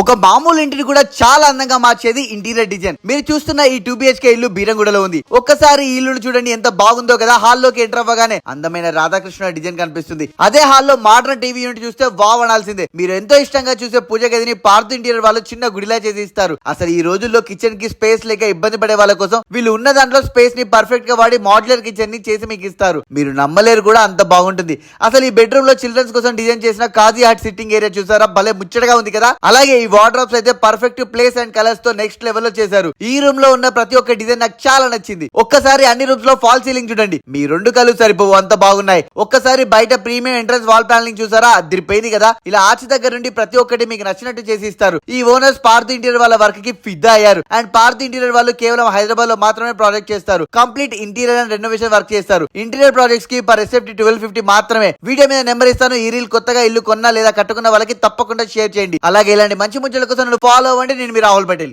ఒక మామూలు ఇంటిని కూడా చాలా అందంగా మార్చేది ఇంటీరియర్ డిజైన్. మీరు చూస్తున్న ఈ 2 BHK ఇల్లు బీరంగూడలో ఉంది. ఒక్కసారి ఈ ఇల్లును చూడండి, ఎంత బాగుందో కదా. హాల్లోకి ఎంటర్ అవ్వగానే అందమైన రాధాకృష్ణ డిజైన్ కనిపిస్తుంది. అదే హాల్లో మోడర్న్ టీవీ యూనిట్ చూస్తే వావ్ అనాల్సిందే. మీరు ఎంతో ఇష్టంగా చూసే పూజ గదిని పార్థు ఇంటీరియర్ వాళ్ళు చిన్న గుడిలా చేసి ఇస్తారు. అసలు ఈ రోజుల్లో కిచెన్ కి స్పేస్ లేక ఇబ్బంది పడే వాళ్ళ కోసం వీళ్ళు ఉన్న దాంట్లో స్పేస్ ని పర్ఫెక్ట్ గా వాడి మోడ్యులర్ కిచెన్ ని చేసి మీకు ఇస్తారు. మీరు నమ్మలేరు కూడా, అంత బాగుంటుంది. అసలు ఈ బెడ్రూమ్ లో చిల్డ్రన్స్ కోసం డిజైన్ చేసిన కాజీ హాట్ సిట్టింగ్ ఏరియా చూసారా, భలే ముచ్చటగా ఉంది కదా. అలాగే ఈ వార్డ్రోబ్స్ అయితే పర్ఫెక్ట్ ప్లేస్ అండ్ కలర్స్ తో నెక్స్ట్ లెవెల్ లో చేశారు. ఈ రూమ్ లో ఉన్న ప్రతి ఒక్క డిజైన్ నాకు చాలా నచ్చింది. ఒక్కసారి అన్ని రూమ్స్ లో ఫాల్ సీలింగ్ చూడండి, మీ 2 కళ్ళు సరిపోవు, అంత బాగున్నాయి. ఒక్కసారి బయట ప్రీమియం ఎంట్రన్స్ వాల్ ప్యానలింగ్ చూసారా, అదిరిపోయింది కదా. ఇలా ఆర్చ్ దగ్గర నుండి ప్రతి ఒక్కటి మీకు నచ్చినట్టు చేసి ఇస్తారు. ఈ ఓనర్స్ పార్థు ఇంటీరియర్ వాళ్ళ వర్క్ కి ఫిదా అయ్యారు. అండ్ పార్థు ఇంటీరియర్ వాళ్ళు కేవలం హైదరాబాద్ లో మాత్రమే ప్రాజెక్ట్ చేస్తారు. Complete interior and renovation work చేస్తారు. ఇంటీరియర్ ప్రాజెక్ట్స్ కి పర్ ఎస్ఎఫ్టీ 1250 మాత్రమే. వీడియో మీద నెంబర్ ఇస్తాను. ఈ రీల్ కొత్తగా ఇల్లు కొన్నా లేదా కట్టుకున్న వాళ్ళకి తప్పకుండా షేర్ చేయండి. అలాగే ఇలాంటి మంచి ముచ్చల కోసం ఫాలో అవ్వండి. నేను మీ రాహుల్ పటేల్.